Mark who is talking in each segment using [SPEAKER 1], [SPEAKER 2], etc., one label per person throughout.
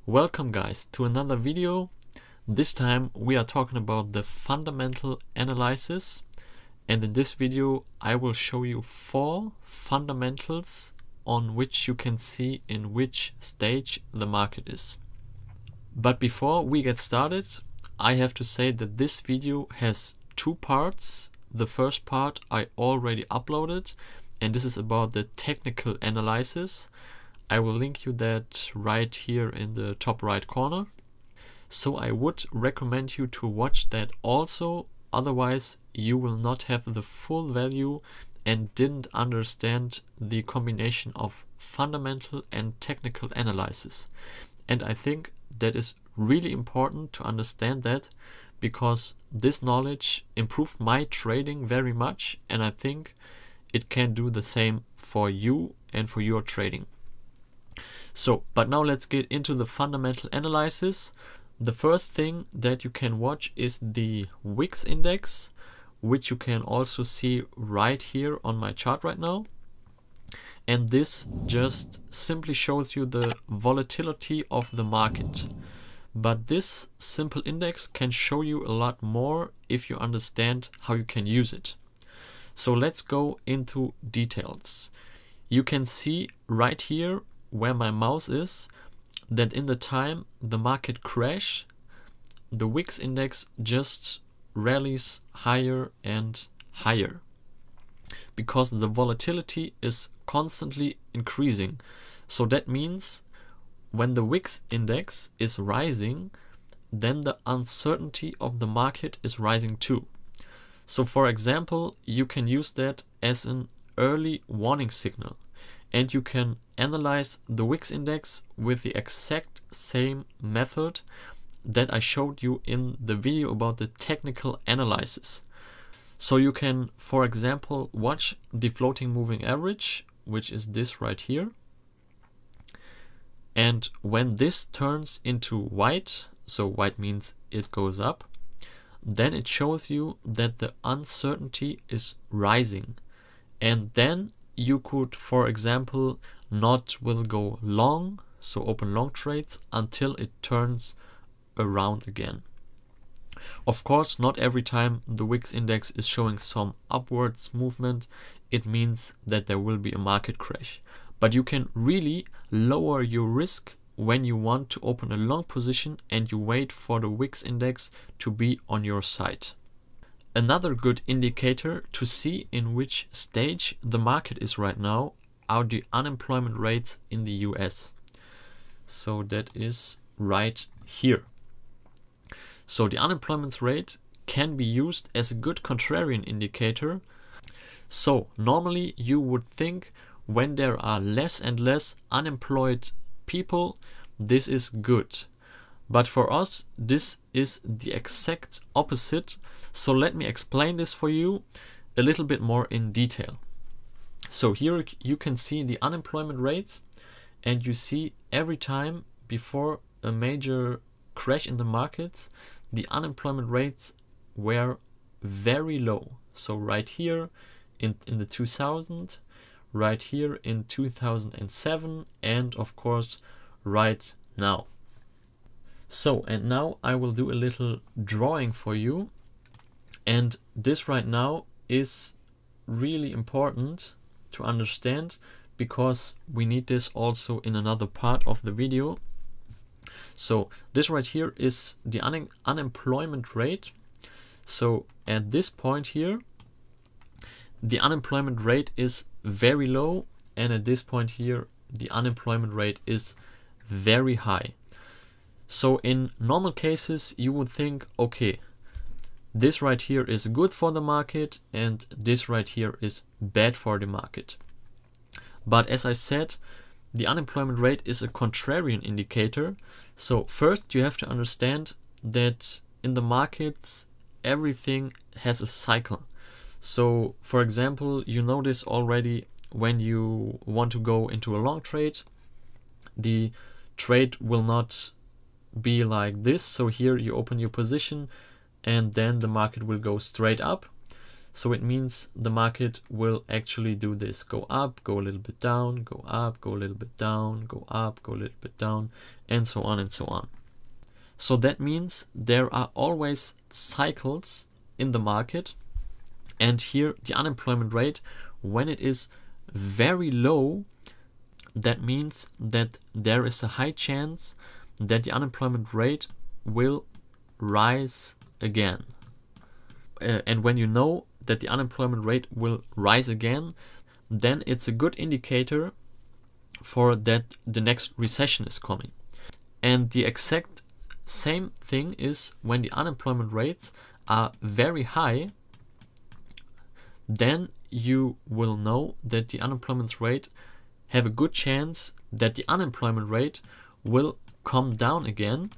[SPEAKER 1] Welcome guys to another video. This time we are talking about the fundamental analysis, and in this video I will show you 4 fundamentals on which you can see in which stage the market is. But before we get started, I have to say that this video has 2 parts. The first part I already uploaded, and this is about the technical analysis. I will link you that right here in the top right corner. So I would recommend you to watch that also, otherwise you will not have the full value and didn't understand the combination of fundamental and technical analysis. And I think that is really important to understand that, because this knowledge improved my trading very much, and I think it can do the same for you and for your trading. So, but now let's get into the fundamental analysis. The first thing that you can watch is the Vix Index, which you can also see right here on my chart right now. And this just simply shows you the volatility of the market. But this simple index can show you a lot more if you understand how you can use it. So let's go into details. You can see right here where my mouse is that in the time the market crash, the Vix index just rallies higher and higher because the volatility is constantly increasing. So that means when the Vix index is rising, then the uncertainty of the market is rising too. So for example, you can use that as an early warning signal, and you can analyze the Vix index with the exact same method that I showed you in the video about the technical analysis. So you can, for example, watch the floating moving average, which is this right here. And when this turns into white, so white means it goes up, then it shows you that the uncertainty is rising. And then you could, for example, will go long, so open long trades until it turns around again. Of course, not every time the Vix index is showing some upwards movement, it means that there will be a market crash. But you can really lower your risk when you want to open a long position and you wait for the Vix index to be on your side. Another good indicator to see in which stage the market is right now are the unemployment rates in the US. So that is right here. So the unemployment rate can be used as a good contrarian indicator. So normally you would think when there are less and less unemployed people, this is good. But for us, this is the exact opposite. So let me explain this for you a little bit more in detail. So here you can see the unemployment rates, and you see every time before a major crash in the markets, the unemployment rates were very low. So right here in the 2000, right here in 2007, and of course right now. So, and now I will do a little drawing for you, and this right now is really important to understand because we need this also in another part of the video. So this right here is the unemployment rate. So at this point here, the unemployment rate is very low, and at this point here, the unemployment rate is very high. So in normal cases, you would think, okay, this right here is good for the market and this right here is bad for the market. But as I said, the unemployment rate is a contrarian indicator. So first you have to understand that in the markets, everything has a cycle. So for example, you know this already when you want to go into a long trade. The trade will not be like this. So here you open your position and then the market will go straight up. So it means the market will actually do this: go up, go a little bit down, go up, go a little bit down, go up, go a little bit down, and so on and so on. So that means there are always cycles in the market. And here the unemployment rate, when it is very low, that means that there is a high chance that the unemployment rate will rise again. And when you know that the unemployment rate will rise again, then it's a good indicator for that the next recession is coming. And the exact same thing is when the unemployment rates are very high, then you will know that the unemployment rate have a good chance that the unemployment rate will come down again.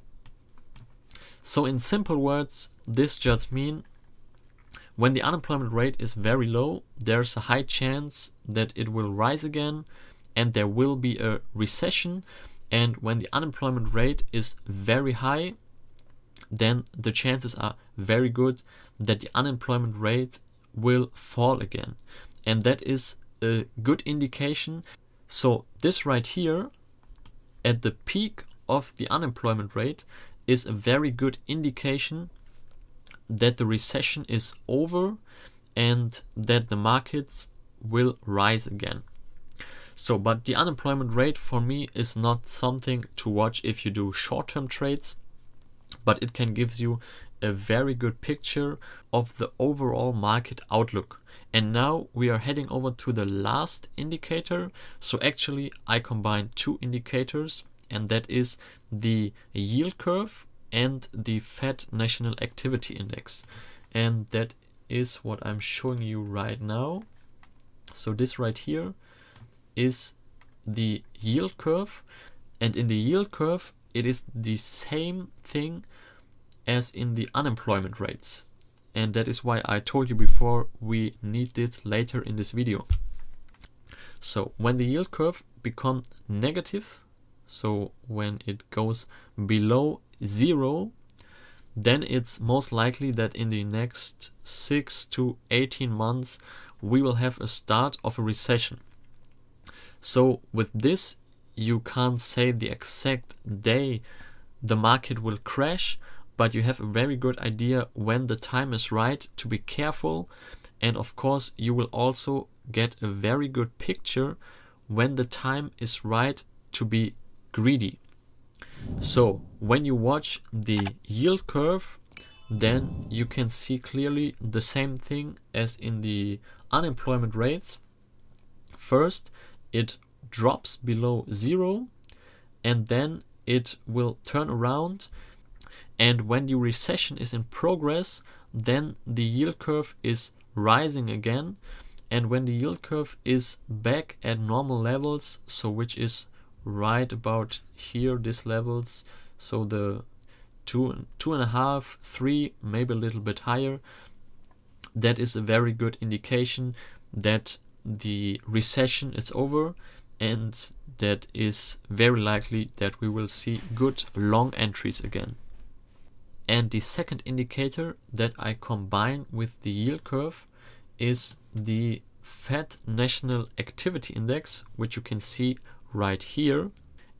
[SPEAKER 1] So in simple words, this just means when the unemployment rate is very low, there's a high chance that it will rise again and there will be a recession. And when the unemployment rate is very high, then the chances are very good that the unemployment rate will fall again. And that is a good indication. So this right here at the peak of the unemployment rate is a very good indication that the recession is over and that the markets will rise again. So, but the unemployment rate for me is not something to watch if you do short-term trades, but it can give you a very good picture of the overall market outlook. And now we are heading over to the last indicator. So actually I combine two indicators, and that is the yield curve and the Fed National Activity Index. And that is what I'm showing you right now. So this right here is the yield curve, and in the yield curve it is the same thing as in the unemployment rates, and that is why I told you before we need this later in this video. So when the yield curve becomes negative, so when it goes below 0, then it's most likely that in the next 6 to 18 months we will have a start of a recession. So with this, you can't say the exact day the market will crash, but you have a very good idea when the time is right to be careful. And of course, you will also get a very good picture when the time is right to be greedy. So when you watch the yield curve, then you can see clearly the same thing as in the unemployment rates. First, it drops below 0, and then it will turn around. And when the recession is in progress, then the yield curve is rising again. And when the yield curve is back at normal levels, so which is right about here, these levels, so the 2.5, 3, maybe a little bit higher, that is a very good indication that the recession is over, and that is very likely that we will see good long entries again. And the second indicator that I combine with the yield curve is the Fed National Activity Index, which you can see right here.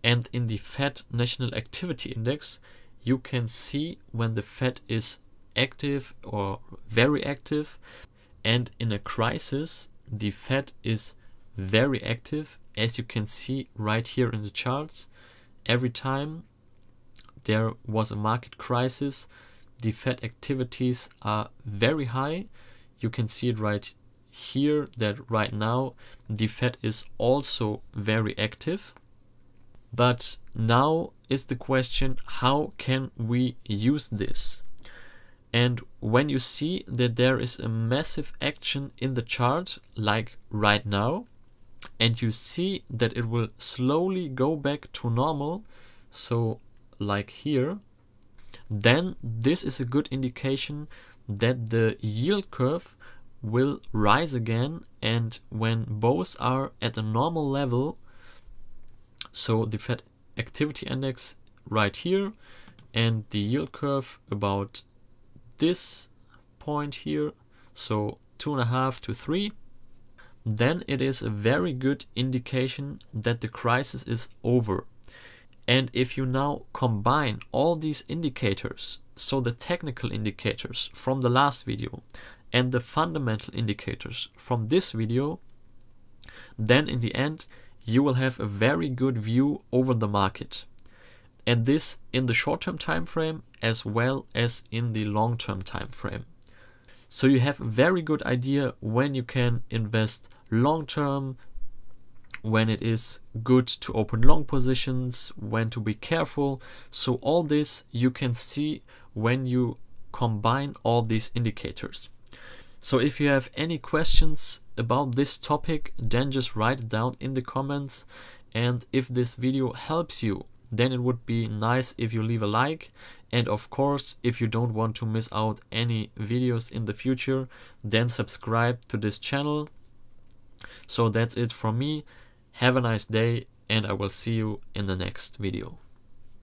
[SPEAKER 1] And in the Fed National Activity Index, you can see when the Fed is active or very active. And in a crisis, the Fed is very active, as you can see right here in the charts. Every time there was a market crisis, the Fed activities are very high. You can see it right here that right now the Fed is also very active. But now is the question, how can we use this? And when you see that there is a massive action in the chart, like right now, and you see that it will slowly go back to normal, so like here, then this is a good indication that the yield curve will rise again. And when both are at a normal level, so the Fed Activity Index right here and the yield curve about this point here, so 2.5 to 3, then it is a very good indication that the crisis is over. And if you now combine all these indicators, so the technical indicators from the last video and the fundamental indicators from this video, then in the end you will have a very good view over the market. And this in the short-term time frame as well as in the long-term time frame. So you have a very good idea when you can invest long-term, when it is good to open long positions, when to be careful. So all this you can see when you combine all these indicators. So if you have any questions about this topic, then just write it down in the comments. And if this video helps you, then it would be nice if you leave a like. And of course, if you don't want to miss out any videos in the future, then subscribe to this channel. So that's it from me. Have a nice day, and I will see you in the next video.